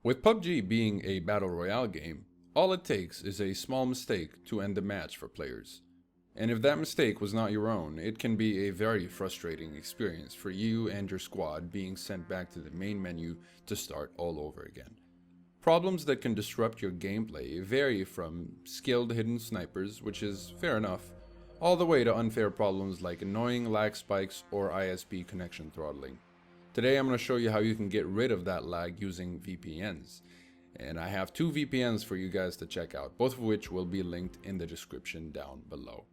With PUBG being a battle royale game, all it takes is a small mistake to end the match for players. And if that mistake was not your own, it can be a very frustrating experience for you and your squad being sent back to the main menu to start all over again. Problems that can disrupt your gameplay vary from skilled hidden snipers, which is fair enough, all the way to unfair problems like annoying lag spikes or ISP connection throttling. Today I'm going to show you how you can get rid of that lag using VPNs. And I have two VPNs for you guys to check out, both of which will be linked in the description down below.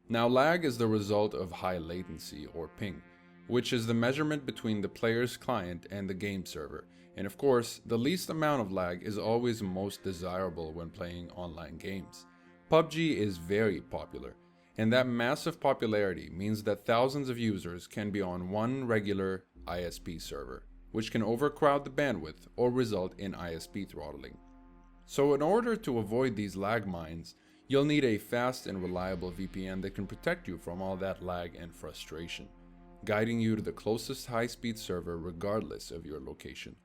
Now, lag is the result of high latency, or ping, which is the measurement between the player's client and the game server. And of course, the least amount of lag is always most desirable when playing online games. PUBG is very popular, and that massive popularity means that thousands of users can be on one regular ISP server, which can overcrowd the bandwidth or result in ISP throttling. So in order to avoid these lag mines, you'll need a fast and reliable VPN that can protect you from all that lag and frustration, guiding you to the closest high-speed server regardless of your location.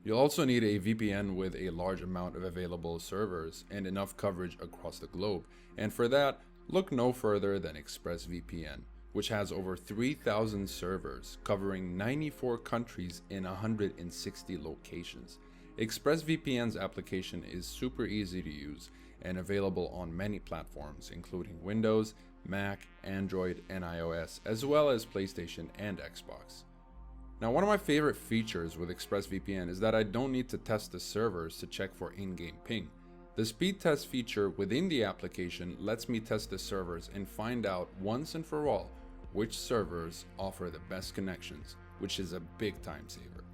You'll also need a VPN with a large amount of available servers and enough coverage across the globe, and for that, look no further than ExpressVPN, which has over 3,000 servers covering 94 countries in 160 locations. ExpressVPN's application is super easy to use and available on many platforms, including Windows, Mac, Android, and iOS, as well as PlayStation and Xbox. Now, one of my favorite features with ExpressVPN is that I don't need to test the servers to check for in-game ping. The speed test feature within the application lets me test the servers and find out once and for all which servers offer the best connections, which is a big time saver.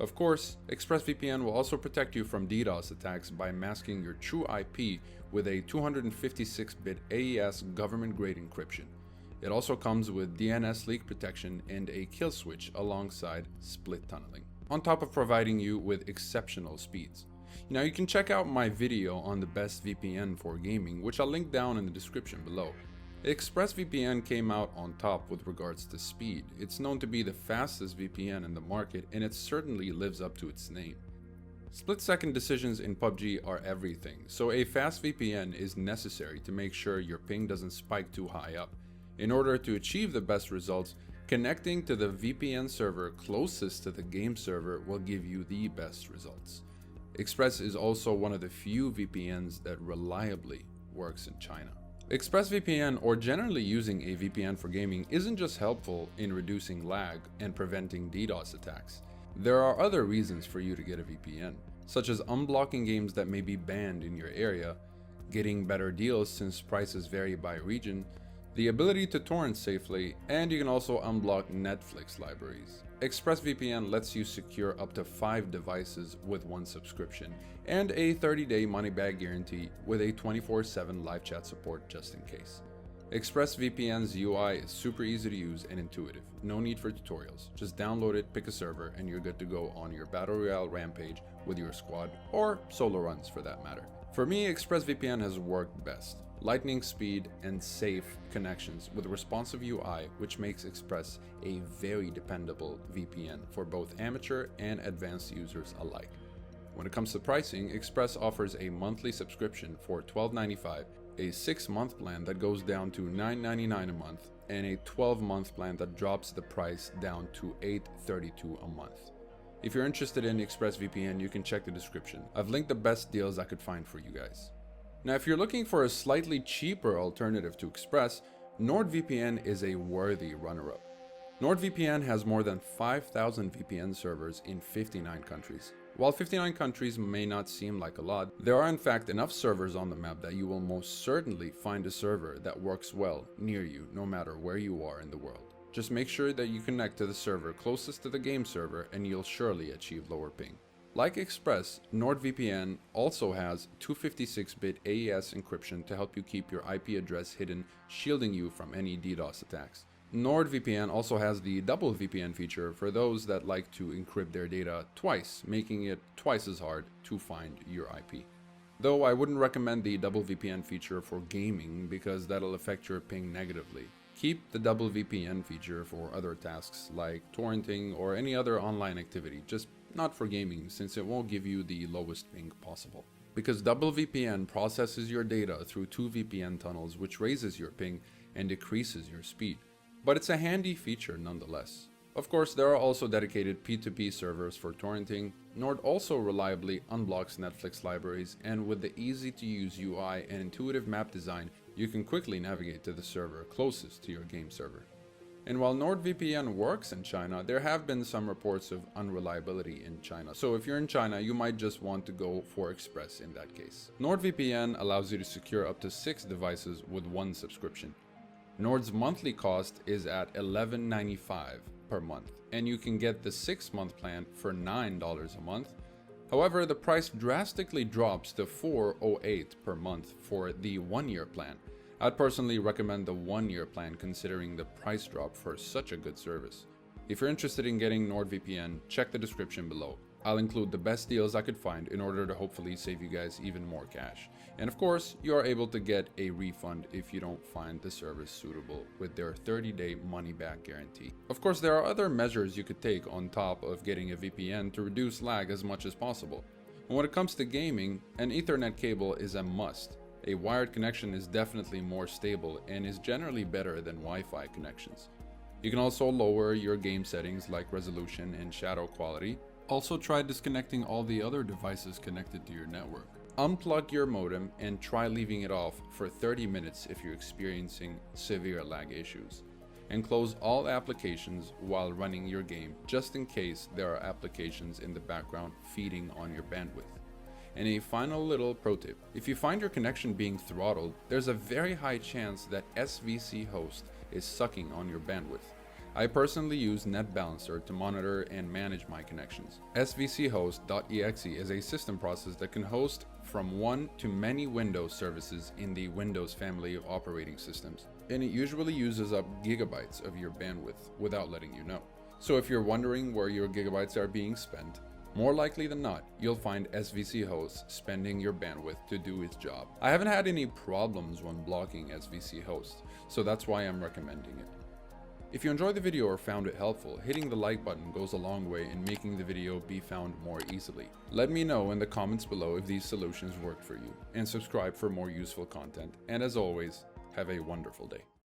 Of course, ExpressVPN will also protect you from DDoS attacks by masking your true IP with a 256-bit AES government-grade encryption. It also comes with DNS leak protection and a kill switch alongside split tunneling, on top of providing you with exceptional speeds. Now, you can check out my video on the best VPN for gaming, which I'll link down in the description below. ExpressVPN came out on top with regards to speed. It's known to be the fastest VPN in the market, and it certainly lives up to its name. Split-second decisions in PUBG are everything, so a fast VPN is necessary to make sure your ping doesn't spike too high up. In order to achieve the best results, connecting to the VPN server closest to the game server will give you the best results. Express is also one of the few VPNs that reliably works in China. ExpressVPN, or generally using a VPN for gaming, isn't just helpful in reducing lag and preventing DDoS attacks. There are other reasons for you to get a VPN, such as unblocking games that may be banned in your area, getting better deals since prices vary by region, the ability to torrent safely, and you can also unblock Netflix libraries. ExpressVPN lets you secure up to 5 devices with one subscription, and a 30-day money-back guarantee with a 24/7 live chat support just in case. ExpressVPN's UI is super easy to use and intuitive. No need for tutorials. Just download it, pick a server, and you're good to go on your Battle Royale rampage with your squad, or solo runs for that matter. For me, ExpressVPN has worked best. Lightning speed and safe connections with responsive UI, which makes Express a very dependable VPN for both amateur and advanced users alike. When it comes to pricing, Express offers a monthly subscription for $12.95, a 6-month plan that goes down to $9.99 a month, and a 12-month plan that drops the price down to $8.32 a month. If you're interested in ExpressVPN, you can check the description. I've linked the best deals I could find for you guys. Now, if you're looking for a slightly cheaper alternative to Express, NordVPN is a worthy runner-up. NordVPN has more than 5,000 VPN servers in 59 countries. While 59 countries may not seem like a lot, there are in fact enough servers on the map that you will most certainly find a server that works well near you, no matter where you are in the world. Just make sure that you connect to the server closest to the game server and you'll surely achieve lower ping. Like Express, NordVPN also has 256-bit AES encryption to help you keep your IP address hidden, shielding you from any DDoS attacks. NordVPN also has the double VPN feature for those that like to encrypt their data twice, making it twice as hard to find your IP. Though I wouldn't recommend the double VPN feature for gaming because that'll affect your ping negatively. Keep the double VPN feature for other tasks like torrenting or any other online activity, just not for gaming since it won't give you the lowest ping possible. Because double VPN processes your data through 2 VPN tunnels, which raises your ping and decreases your speed. But it's a handy feature nonetheless. Of course, there are also dedicated P2P servers for torrenting. Nord also reliably unblocks Netflix libraries, and with the easy-to-use UI and intuitive map design, you can quickly navigate to the server closest to your game server. And while NordVPN works in China, there have been some reports of unreliability in China. So if you're in China, you might just want to go for Express in that case. NordVPN allows you to secure up to 6 devices with 1 subscription. Nord's monthly cost is at $11.95 per month, and you can get the 6-month plan for $9 a month. However, the price drastically drops to $4.08 per month for the 1-year plan. I'd personally recommend the 1-year plan considering the price drop for such a good service. If you're interested in getting NordVPN, check the description below. I'll include the best deals I could find in order to hopefully save you guys even more cash. And of course, you are able to get a refund if you don't find the service suitable with their 30-day money-back guarantee. Of course, there are other measures you could take on top of getting a VPN to reduce lag as much as possible. And when it comes to gaming, an Ethernet cable is a must. A wired connection is definitely more stable and is generally better than Wi-Fi connections. You can also lower your game settings like resolution and shadow quality. Also try disconnecting all the other devices connected to your network. Unplug your modem and try leaving it off for 30 minutes if you're experiencing severe lag issues. And close all applications while running your game just in case there are applications in the background feeding on your bandwidth. And a final little pro tip, if you find your connection being throttled, there's a very high chance that SVC host is sucking on your bandwidth. I personally use NetBalancer to monitor and manage my connections. svchost.exe is a system process that can host from one to many Windows services in the Windows family of operating systems, and it usually uses up gigabytes of your bandwidth without letting you know. So if you're wondering where your gigabytes are being spent, more likely than not, you'll find SVC host spending your bandwidth to do its job. I haven't had any problems when blocking SVC host, so that's why I'm recommending it. If you enjoyed the video or found it helpful, hitting the like button goes a long way in making the video be found more easily. Let me know in the comments below if these solutions worked for you, and subscribe for more useful content. And as always, have a wonderful day.